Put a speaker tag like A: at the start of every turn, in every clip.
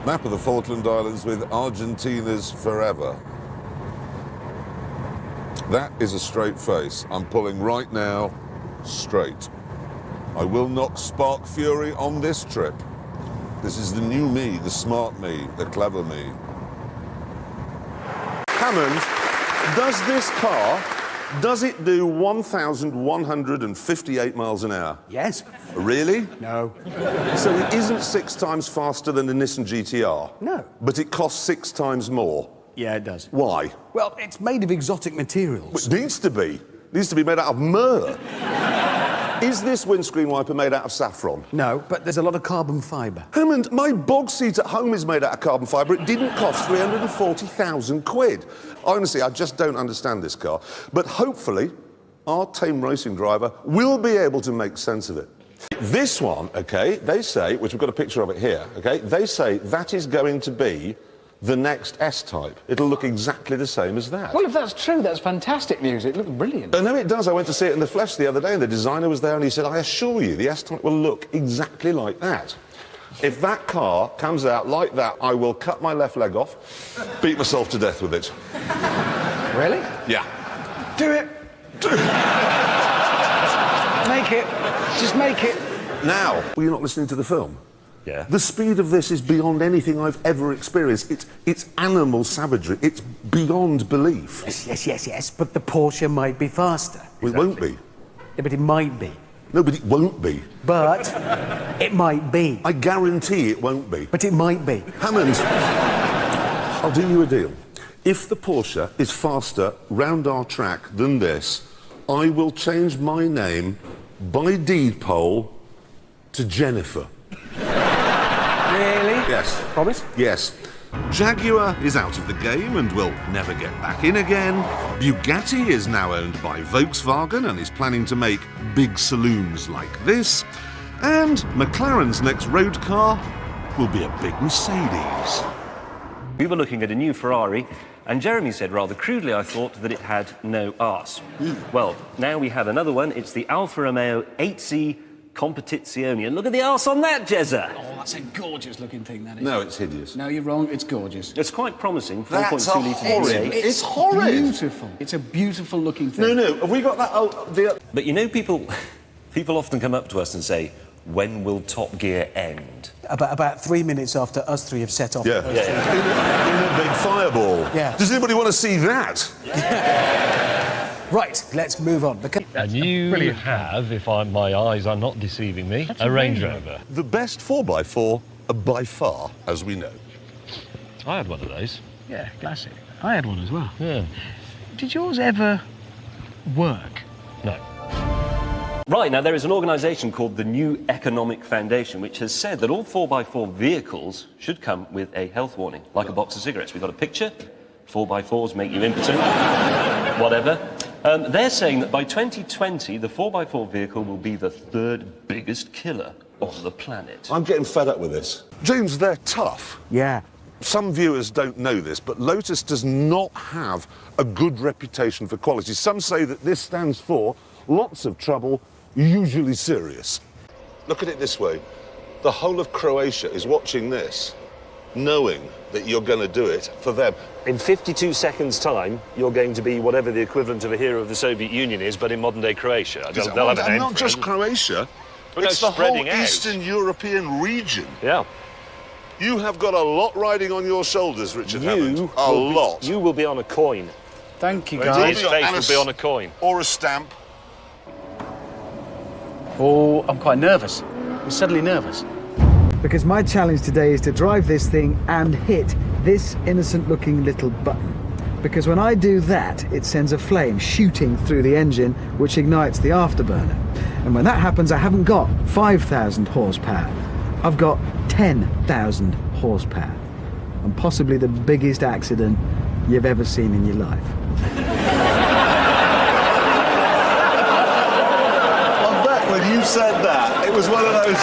A: Map of the Falkland Islands with Argentina's forever. That is a straight face. I'm pulling right now, straight. I will not spark fury on this trip. This is the new me, the smart me, the clever me. Hammond, does this car, does it do 1,158 miles an hour?
B: Yes.
A: Really?
B: No.
A: So it isn't 6 times faster than the Nissan GTR?
B: No.
A: But it costs 6 times more?
B: Yeah, it does.
A: Why?
B: Well, it's made of exotic materials.
A: It needs to be. It needs to be made out of myrrh. Is this windscreen wiper made out of saffron?
B: No, but there's a lot of carbon fibre.
A: Hammond, my bog seat at home is made out of carbon fibre. It didn't cost 340,000 quid. Honestly, I just don't understand this car. But hopefully, our tame racing driver will be able to make sense of it. This one, OK, they say, which we've got a picture of it here, OK, they say that is going to be the next S-Type. It'll look exactly the same as that.
C: Well, if that's true, that's fantastic news. It looks brilliant.
A: I know it does. I went to see it in the flesh the other day, and the designer was there, and he said, I assure you, the S-Type will look exactly like that. If that car comes out like that, I will cut my left leg off, beat myself to death with it.
C: Really?
A: Yeah.
C: Do it. Make it. Just make it.
A: Now, were you not listening to the film?
D: Yeah.
A: The speed of this is beyond anything I've ever experienced. It's animal savagery. It's beyond belief.
B: Yes, but the Porsche might be faster.
A: Well, it won't be.
B: Yeah, but it might be.
A: No, but it won't be.
B: But it might be.
A: I guarantee it won't be.
B: But it might be.
A: Hammond, I'll do you a deal. If the Porsche is faster round our track than this, I will change my name by deed poll to Jennifer.
B: Really?
A: Yes.
B: Promise?
A: Yes. Jaguar is out of the game and will never get back in again. Bugatti is now owned by Volkswagen and is planning to make big saloons like this. And McLaren's next road car will be a big Mercedes.
D: We were looking at a new Ferrari, and Jeremy said rather crudely, I thought, that it had no arse. Well, now we have another one. It's the Alfa Romeo 8C Competizione. And look at the arse on that, Jezza.
C: Oh, that's a gorgeous-looking thing, that is.
A: No, it's hideous.
C: No, you're wrong. It's gorgeous.
D: It's quite promising.
A: That's
D: 4.2 litre
A: horrid.
D: V8.
A: It's horrid.
C: Beautiful. It's a beautiful-looking thing.
A: No, have we got that? Oh,
D: But you know, people often come up to us and say, when will Top Gear end?
B: About 3 minutes after us three have set off.
A: Yeah. In a big fireball.
B: Yeah.
A: Does anybody want to see that?
B: Right, let's move on.
E: And you have, if my eyes are not deceiving me, a Range Rover.
A: The best 4x4 by far, as we know.
E: I had one of those.
C: Yeah, classic. I had one as well.
E: Yeah.
C: Did yours ever work?
E: No.
D: Right, now there is an organisation called the New Economic Foundation which has said that all 4x4 vehicles should come with a health warning, like a box of cigarettes. We've got a picture. 4x4s make you impotent. Whatever. They're saying that by 2020, the 4x4 vehicle will be the 3rd biggest killer on the planet.
A: I'm getting fed up with this. James, they're tough.
B: Yeah.
A: Some viewers don't know this, but Lotus does not have a good reputation for quality. Some say that this stands for lots of trouble, usually serious. Look at it this way. The whole of Croatia is watching this, knowing that you're going to do it for them.
D: In 52 seconds' time, you're going to be whatever the equivalent of a hero of the Soviet Union is, but in modern-day Croatia. They'll have a name
A: not
D: for
A: just
D: it.
A: Croatia,
D: But no,
A: it's the whole
D: spreading out.
A: Eastern European region.
D: Yeah.
A: You have got a lot riding on your shoulders, Richard Hammond. A lot.
D: You will be on a coin.
C: Thank you,
A: His
C: guys.
D: His face will be on a coin.
A: Or a stamp.
C: Oh, I'm quite nervous. I'm suddenly nervous.
F: Because my challenge today is to drive this thing and hit this innocent-looking little button. Because when I do that, it sends a flame shooting through the engine, which ignites the afterburner. And when that happens, I haven't got 5,000 horsepower. I've got 10,000 horsepower. And possibly the biggest accident you've ever seen in your life.
A: I bet when you said that, it was one of those...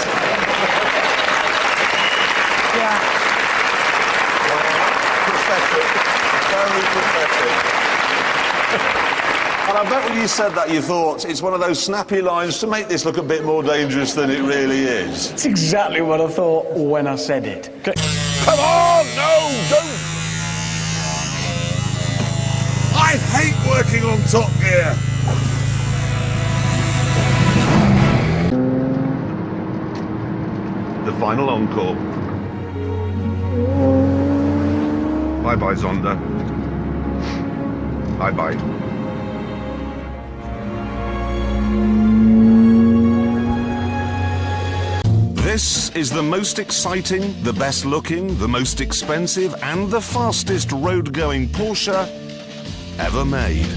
A: Pathetic. Very pathetic. And I bet when you said that, you thought it's one of those snappy lines to make this look a bit more dangerous than it really is.
C: That's exactly what I thought when I said it.
A: Come on! No, don't! I hate working on Top Gear. The final encore. Bye-bye, Zonda. Bye-bye. This is the most exciting, the best looking, the most expensive and the fastest road-going Porsche ever made.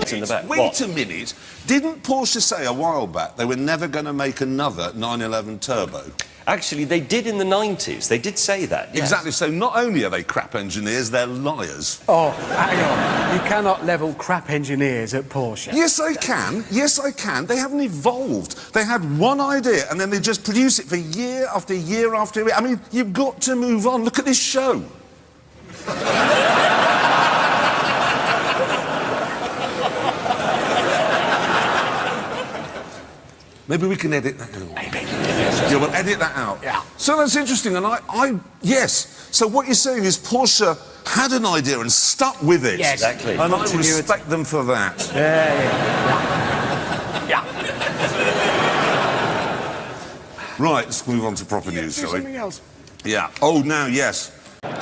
D: It's in the back.
A: Wait a minute. Didn't Porsche say a while back they were never going to make another 911 Turbo?
D: Actually, they did in the 90s. They did say that. Yes.
A: Exactly. So not only are they crap engineers, they're liars.
B: Oh, hang on. You cannot level crap engineers at Porsche.
A: Yes, I can. Yes, I can. They haven't evolved. They had one idea and then they just produce it for year after year after year. I mean, you've got to move on. Look at this show. Maybe we can edit that out.
B: Maybe.
A: Yeah, we'll edit that out.
B: Yeah.
A: So that's interesting, and yes. So what you're saying is Porsche had an idea and stuck with it.
B: Yes.
D: Exactly.
A: And I respect them for that.
B: Yeah.
A: Right, let's move on to proper news, shall we?
B: Something else.
A: Yeah. Oh, now, yes.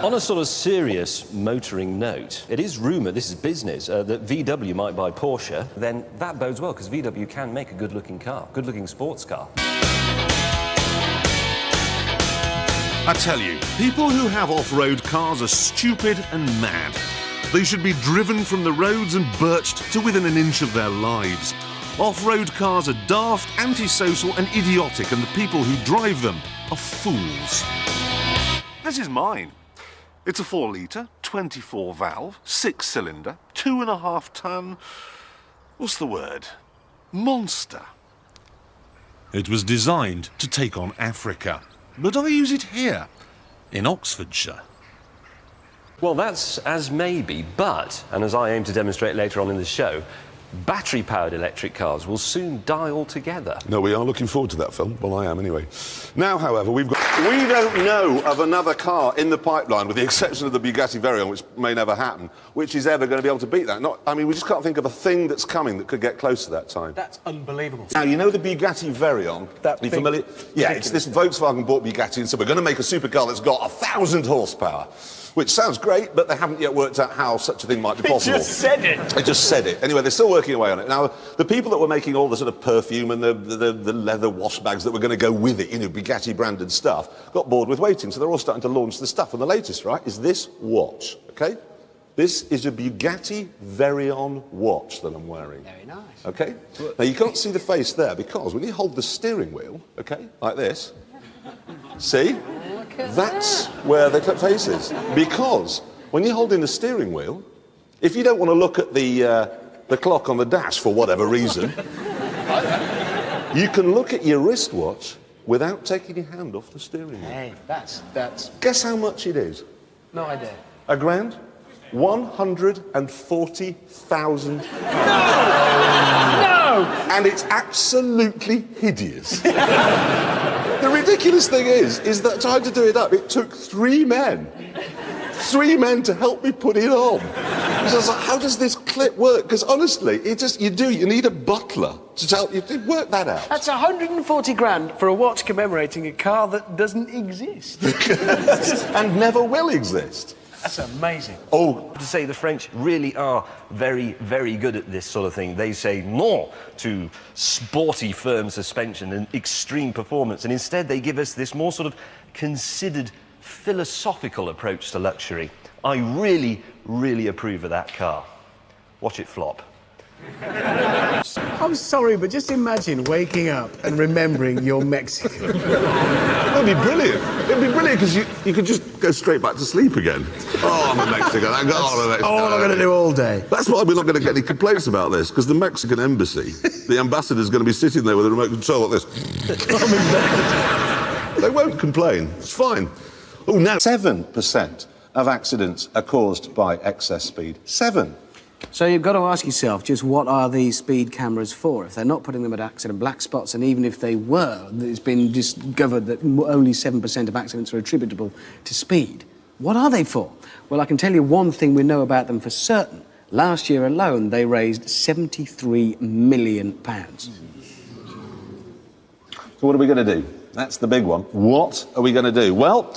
D: On a sort of serious motoring note, it is rumoured, this is business, that VW might buy Porsche. Then that bodes well, because VW can make a good-looking car, good-looking sports car.
A: I tell you, people who have off-road cars are stupid and mad. They should be driven from the roads and birched to within an inch of their lives. Off-road cars are daft, antisocial and idiotic, and the people who drive them are fools. This is mine. It's a 4-litre, 24-valve, 6-cylinder, 2.5-ton... what's the word? Monster. It was designed to take on Africa, but I use it here, in Oxfordshire.
D: Well, that's as maybe, but, and as I aim to demonstrate later on in the show, battery-powered electric cars will soon die altogether.
A: No, we are looking forward to that film. Well, I am anyway. Now, however, we don't know of another car in the pipeline, with the exception of the Bugatti Veyron, which may never happen, which is ever going to be able to beat that. I mean, we just can't think of a thing that's coming that could get close to that time.
B: That's unbelievable.
A: Now, you know the Bugatti Veyron?
B: That
A: Are you
B: big,
A: familiar? Yeah, it's this Volkswagen bought Bugatti and said, we're going to make a supercar that's got 1,000 horsepower. Which sounds great, but they haven't yet worked out how such a thing might be possible.
B: They just said it.
A: They just said it. Anyway, they're still working away on it. Now, the people that were making all the sort of perfume and the leather wash bags that were going to go with it, you know, Bugatti-branded stuff, got bored with waiting, so they're all starting to launch the stuff. And the latest, right, is this watch, OK? This is a Bugatti Veyron watch that I'm wearing.
B: Very nice.
A: OK? Now, you can't see the face there because when you hold the steering wheel, OK, like this, see? That's where the face is. Because when you're holding the steering wheel, if you don't want to look at the clock on the dash for whatever reason, you can look at your wristwatch without taking your hand off the steering wheel.
B: Hey, that's...
A: Guess how much it is?
B: No idea.
A: £1,000,000? 140,000.
B: No!
A: And it's absolutely hideous. The ridiculous thing is that trying to do it up, it took 3 men. 3 men to help me put it on. So I was like, how does this clip work? Because honestly, you need a butler to help you work that out.
B: That's 140 grand for a watch commemorating a car that doesn't exist.
A: And never will exist.
B: That's amazing.
A: Oh,
D: To say the French really are very, very good at this sort of thing. They say non to sporty, firm suspension and extreme performance, and instead they give us this more sort of considered, philosophical approach to luxury. I really, really approve of that car. Watch it flop.
B: I'm sorry, but just imagine waking up and remembering you're Mexican.
A: that'd be brilliant. It'd be brilliant because you could just go straight back to sleep again. Oh, I'm a Mexican. I'm a Mexican.
B: All I'm going to do all day.
A: That's why we're not going to get any complaints about this, because the Mexican embassy, the ambassador's going to be sitting there with a remote control like this. They won't complain. It's fine. Oh, now 7% of accidents are caused by excess speed. 7.
B: So you've got to ask yourself, just what are these speed cameras for? If they're not putting them at accident black spots, and even if they were, it's been discovered that only 7% of accidents are attributable to speed. What are they for? Well, I can tell you one thing we know about them for certain. Last year alone, they raised £73 million.
A: So what are we going to do? That's the big one. What are we going to do? Well,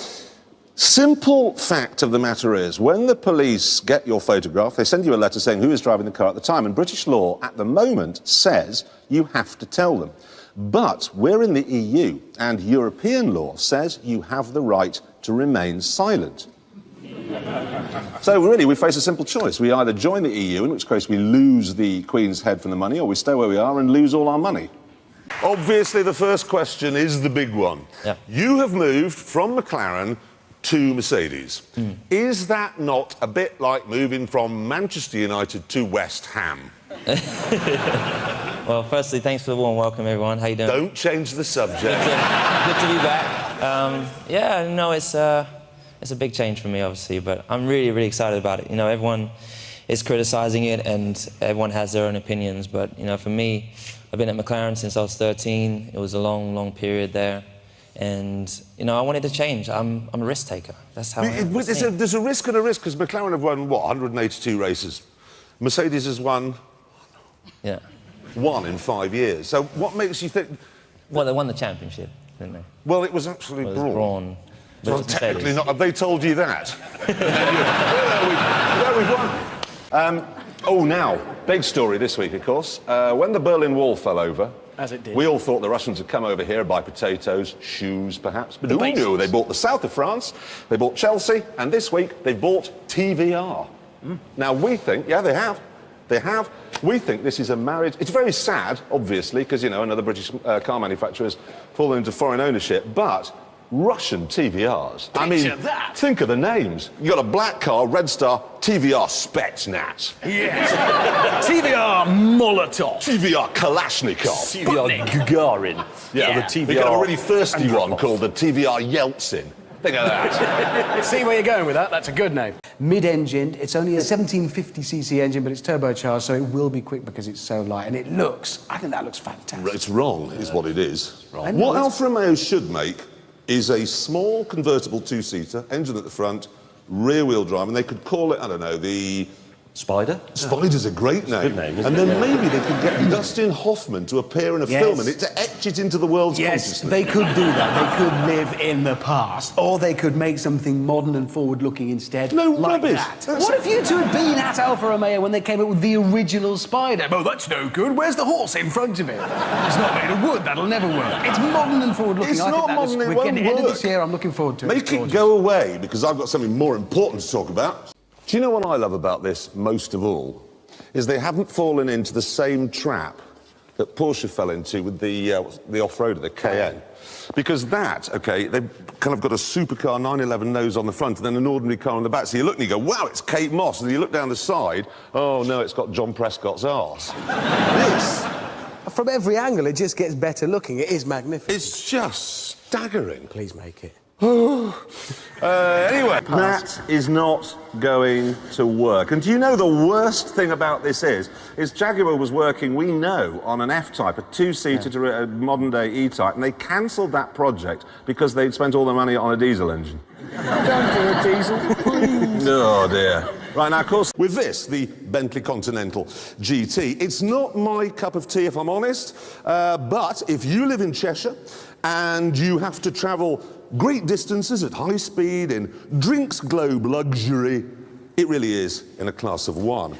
A: simple fact of the matter is, when the police get your photograph, they send you a letter saying who is driving the car at the time, and British law at the moment says you have to tell them. But we're in the EU, and European law says you have the right to remain silent. So really, we face a simple choice. We either join the EU, in which case we lose the Queen's head from the money, or we stay where we are and lose all our money. Obviously, the first question is the big one.
G: Yeah.
A: You have moved from McLaren to Mercedes. Is that not a bit like moving from Manchester United to West Ham?
G: Well, firstly, thanks for the warm welcome, everyone. How you doing?
A: Don't change the subject.
G: Good to be back. Yeah, no, it's a big change for me, obviously, but I'm really, really excited about it. You know, everyone is criticising it, and everyone has their own opinions. But you know, for me, I've been at McLaren since I was 13. It was a long, long period there. And, you know, I wanted to change. I'm a risk taker. That's how I am.
A: There's a risk and a risk, because McLaren have won, what, 182 races? Mercedes has won...
G: Yeah.
A: 1 in 5 years. So what makes you think...
G: Well, they won the championship, didn't they?
A: Well, it was actually
G: Well, it was Brawn. But
A: Well,
G: it's
A: technically
G: Mercedes.
A: not. Have they told you that? We've won. Oh, now, big story this week, of course. When the Berlin Wall fell over...
B: As it did.
A: We all thought the Russians had come over here, buy potatoes, shoes, perhaps. But who knew? They bought the south of France, they bought Chelsea, and this week they bought TVR. Now, we think... Yeah, they have. They have. We think this is a marriage... It's very sad, obviously, because, you know, another British car manufacturer's fallen into foreign ownership, but Russian TVRs. I mean,
B: that.
A: think of the names. You got a black car, Red Star, TVR Spetsnaz.
B: Yes. TVR Molotov.
A: TVR Kalashnikov.
B: TVR Gagarin.
A: Yeah, the TVR... We got a really thirsty one called the TVR Yeltsin. Think of that.
B: See where you're going with that? That's a good name. Mid-engined, it's only a 1750cc engine, but it's turbocharged, so it will be quick because it's so light. And it looks, I think that looks fantastic.
A: It's wrong, is what it is.
B: Wrong.
A: What Alfa Romeo should make is a small convertible two-seater, engine at the front, rear-wheel drive, and they could call it, I don't know, the...
D: Spider?
A: Spider's a great name.
D: Good name, isn't
A: and
D: it?
A: then maybe they could get Dustin Hoffman to appear in a film and it to etch it into the world's
B: Yes,
A: consciousness.
B: they could do that. They could live in the past, or they could make something modern and forward-looking instead.
A: No
B: like
A: rubbish.
B: that.
A: That's-
B: What if you two had been at Alfa Romeo when they came up with the original Spider? Oh, that's no good. Where's the horse in front of it? It's not made of wood. That'll never work. It's modern and forward-looking.
A: It's
B: I think
A: not
B: that
A: modern,
B: looks-
A: it
B: we're
A: won't
B: getting end of
A: work.
B: this year. I'm looking forward to it.
A: Make
B: It's
A: it
B: gorgeous.
A: go away, because I've got something more important to talk about. Do you know what I love about this most of all? Is they haven't fallen into the same trap that Porsche fell into with the off-roader, the Cayenne. Because that, OK, they've kind of got a supercar 911 nose on the front and then an ordinary car on the back. So you look and you go, wow, it's Kate Moss. And you look down the side, oh, no, it's got John Prescott's arse. This...
B: From every angle, it just gets better looking. It is magnificent.
A: It's just staggering.
B: Please make it.
A: Anyway, that is not going to work. And do you know the worst thing about this is Jaguar was working, we know, on an F-Type, a two-seater to a modern-day E-Type, and they cancelled that project because they'd spent all their money on a diesel engine. Don't do a diesel, please. Oh, dear. Right, now, of course, with this, the Bentley Continental GT, it's not my cup of tea, if I'm honest, but if you live in Cheshire and you have to travel great distances at high speed in Drinks Globe luxury, it really is in a class of one.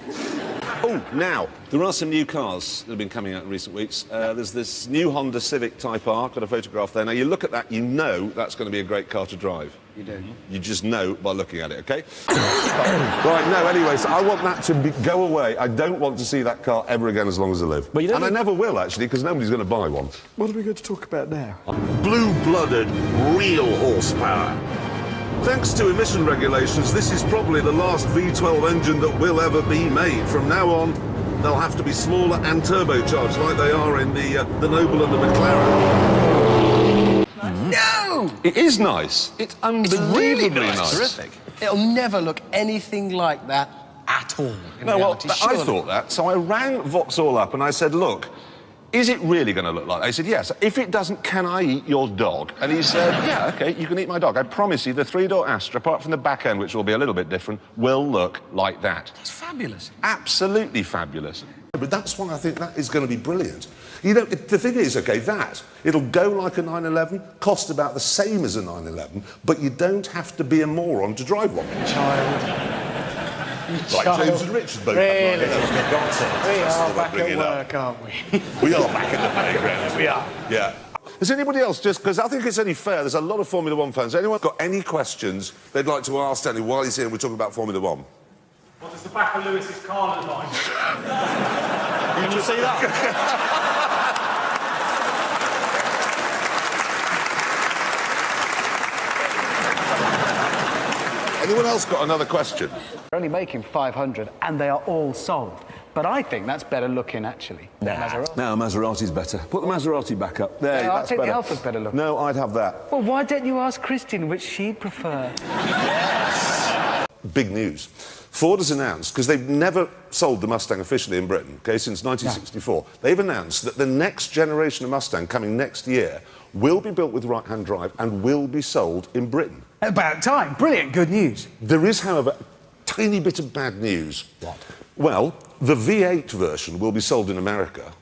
A: Oh, now, there are some new cars that have been coming out in recent weeks. There's this new Honda Civic Type R, got a photograph there. Now, you look at that, you know that's going to be a great car to drive.
B: You do.
A: You just know by looking at it, OK? Right, no, anyway, so I want that to go away. I don't want to see that car ever again as long as I live.
B: But you don't
A: and I never will, actually, because nobody's going to buy one.
B: What are we going to talk about now?
A: Blue-blooded, real horsepower. Thanks to emission regulations, this is probably the last V12 engine that will ever be made. From now on, they'll have to be smaller and turbocharged like they are in the Noble and the McLaren.
B: No!
A: It is nice. It's unbelievably nice.
B: Terrific. It'll never look anything like that at
C: cool in
A: No, well,
C: reality,
A: I
C: surely.
A: thought that. So I rang Vauxhall up and I said, look, is it really going to look like that? He said, yes. If it doesn't, can I eat your dog? And he said, yeah, OK, you can eat my dog. I promise you the three-door Astra, apart from the back end, which will be a little bit different, will look like that.
C: It's fabulous.
A: Absolutely fabulous. But that's why I think that is going to be brilliant. You know, the thing is, OK, it'll go like a 911, cost about the same as a 911, but you don't have to be a moron to drive one.
C: Child.
A: Like James and Richard both
C: Really?
A: have 911s.
C: We are back at work, aren't we?
A: We are back in the playground.
C: We are.
A: Yeah. Has anybody else, just because I think it's only fair, there's a lot of Formula One fans. Anyone got any questions they'd like to ask Stanley while he's here and we're talking about Formula One?
H: What does the back of Lewis's car look like?
C: Can you see that?
A: Anyone else got another question?
B: They're only making 500 and they are all sold. But I think that's better looking, actually. Maserati.
A: No, Maserati's better. Put the Maserati back up. There,
B: No, I
A: that's
B: think
A: better.
B: the Alpha's better looking.
A: No, I'd have that.
B: Well, why don't you ask Christine which she'd prefer?
A: Big news. Ford has announced, because they've never sold the Mustang officially in Britain, okay, since 1964, they've announced that the next generation of Mustang coming next year will be built with right-hand drive and will be sold in Britain.
B: About time. Brilliant. Good news.
A: There is, however, a tiny bit of bad news. What? Well, the V8 version will be sold in America,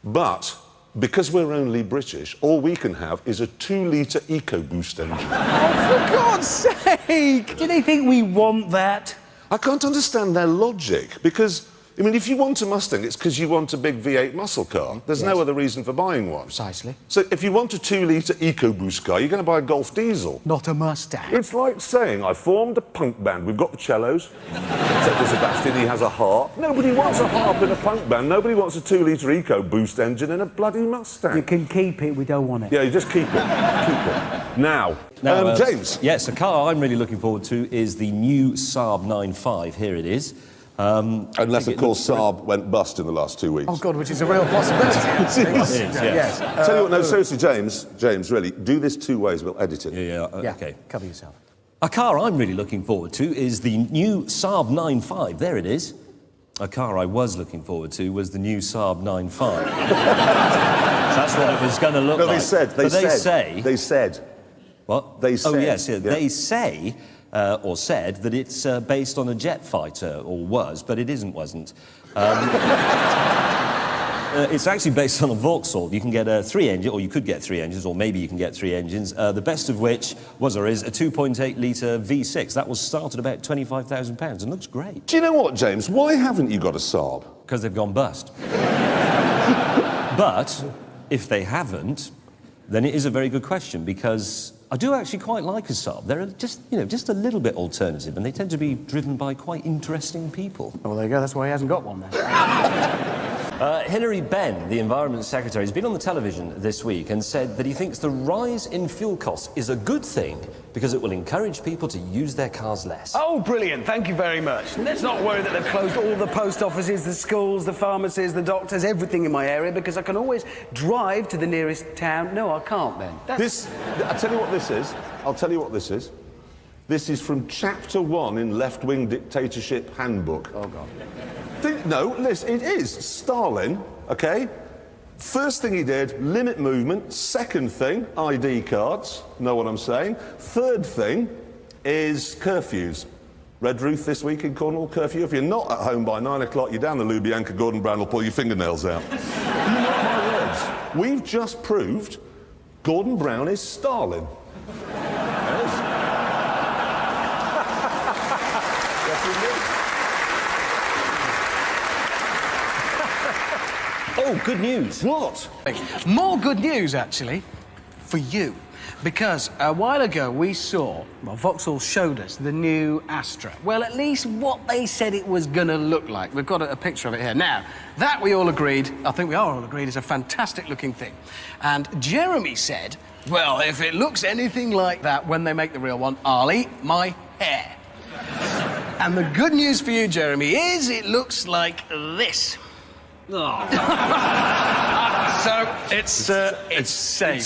A: but because we're only British, all we can have is a 2-litre EcoBoost engine.
B: Oh, for God's sake! Do they think we want that?
A: I can't understand their logic, because, I mean, if you want a Mustang, it's because you want a big V8 muscle car. There's no other reason for buying one.
B: Precisely.
A: So if you want a 2-litre EcoBoost car, you're going to buy a Golf diesel.
B: Not a Mustang.
A: It's like saying, I formed a punk band. We've got the cellos, except for Sebastian, he has a harp. Nobody wants a harp in a punk band. Nobody wants a 2-litre EcoBoost engine in a bloody Mustang.
B: You can keep it, we don't want it.
A: Yeah, you just keep it. Keep it. Now, James.
D: Yes, a car I'm really looking forward to is the new Saab 9.5. Here it is.
A: Unless, of course, Saab went bust in the last 2 weeks.
B: Oh, God, which is a real possibility.
D: Yes.
A: Tell you what, no, seriously, James, really, do this 2 ways, we'll edit it.
B: Yeah,
D: Okay.
B: cover yourself.
D: A car I'm really looking forward to is the new Saab 9.5. There it is. A car I was looking forward to was the new Saab 9.5. That's what it was going to look like.
A: No, they said.
D: What?
A: They said.
D: Oh, yes, yeah.
A: Yeah.
D: They say, or said, that it's based on a jet fighter, or was, but it wasn't. It's actually based on a Vauxhall. You can get a 3-engine, or you could get 3 engines, or maybe you can get 3 engines, the best of which was or is a 2.8-litre V6. That will start at about £25,000 and looks great.
A: Do you know what, James? Why haven't you got a Saab?
D: Because they've gone bust. But if they haven't, then it is a very good question, because I do actually quite like a Saab. They're just a little bit alternative, and they tend to be driven by quite interesting people.
B: Oh, well, there you go. That's why he hasn't got one then.
D: Hilary Benn, the Environment Secretary, has been on the television this week and said that he thinks the rise in fuel costs is a good thing because it will encourage people to use their cars less.
B: Oh, brilliant. Thank you very much. Let's not worry that they've closed all the post offices, the schools, the pharmacies, the doctors, everything in my area, because I can always drive to the nearest town. No, I can't then.
A: I'll tell you what this is. This is from Chapter 1 in Left-Wing Dictatorship Handbook.
B: Oh, God.
A: No, listen, it is. Stalin, OK? First thing he did, limit movement. Second thing, ID cards. Know what I'm saying? Third thing is curfews. Red Ruth this week in Cornwall, curfew. If you're not at home by 9 o'clock, you're down the Lubyanka, Gordon Brown will pull your fingernails out. You mark my words. We've just proved Gordon Brown is Stalin.
D: Oh, good news.
A: What?
B: More good news, actually, for you. Because a while ago we saw, Vauxhall showed us the new Astra. Well, at least what they said it was going to look like. We've got a picture of it here. Now, that we all agreed, I think we are all agreed, is a fantastic-looking thing. And Jeremy said, well, if it looks anything like that when they make the real one, I'll eat my hair. And the good news for you, Jeremy, is it looks like this. Oh.
C: So it's safe.
A: It's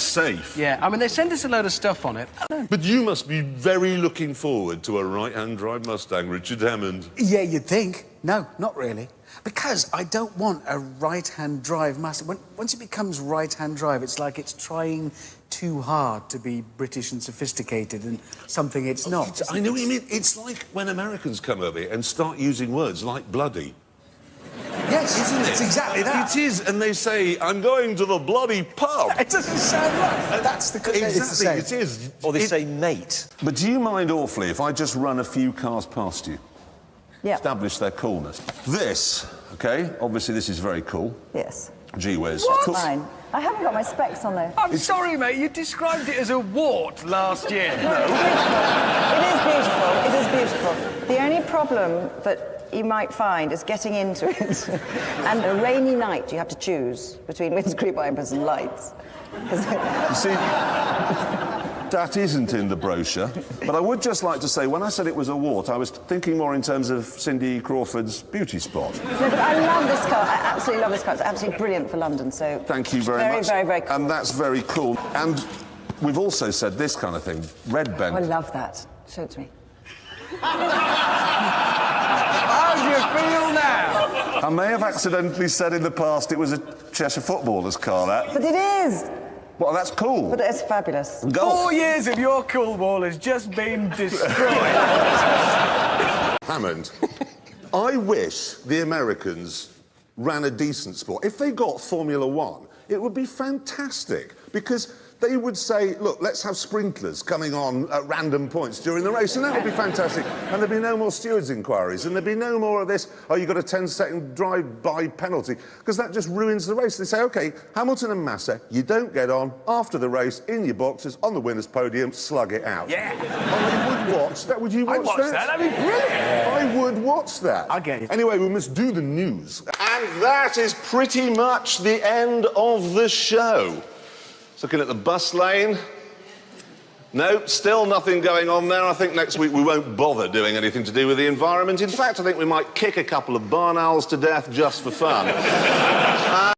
A: safe.
B: Yeah, I mean, they send us a load of stuff on it.
A: But you must be very looking forward to a right-hand drive Mustang, Richard Hammond.
B: Yeah, you'd think. No, not really. Because I don't want a right-hand drive Mustang. Once it becomes right-hand drive, it's like it's trying too hard to be British and sophisticated and something it's not.
A: I know what you mean. It's like when Americans come over here and start using words like bloody.
B: Yes,
A: Isn't it?
B: It's exactly that.
A: It is, and they say, I'm going to the bloody pub.
B: It doesn't sound right. That's the...
A: Exactly,
B: it's the same.
A: it is.
D: Or they say mate.
A: But do you mind awfully if I just run a few cars past you?
I: Yeah.
A: Establish their coolness. This, OK, obviously this is very cool.
I: Yes.
A: Gee whiz.
B: What?
A: Cool.
I: Fine. I haven't got my specs on though.
B: I'm sorry, mate, you described it as a wart last year.
I: It is beautiful. It is beautiful. The only problem that you might find is getting into it. And a rainy night, you have to choose between windscreen wipers and lights.
A: You see, that isn't in the brochure. But I would just like to say, when I said it was a wart, I was thinking more in terms of Cindy Crawford's beauty spot.
I: No, but I love this car. I absolutely love this car. It's absolutely brilliant for London, so...
A: Thank you very much.
I: Very, very cool.
A: And that's very cool. And we've also said this kind of thing, red bent.
I: Oh, I love that. Show it to me.
B: How do you feel now?
A: I may have accidentally said in the past it was a Cheshire footballer's car, that.
I: But it is!
A: Well, that's cool.
I: But it's fabulous.
A: Golf.
B: 4 years of your cool wall has just been destroyed.
A: Hammond, I wish the Americans ran a decent sport. If they got Formula One, it would be fantastic because they would say, look, let's have sprinklers coming on at random points during the race, and that would be fantastic. And there'd be no more stewards' inquiries, and there'd be no more of this, oh, you got a 10-second drive-by penalty, because that just ruins the race. They say, OK, Hamilton and Massa, you don't get on after the race, in your boxes, on the winner's podium, slug it out.
B: Yeah.
A: I would watch that. Would you watch
B: I'd watch that. That'd be brilliant.
A: I would watch that.
B: I get it.
A: Anyway, we must do the news. And that is pretty much the end of the show. Looking at the bus lane. No, still nothing going on there. I think next week we won't bother doing anything to do with the environment. In fact, I think we might kick a couple of barn owls to death just for fun.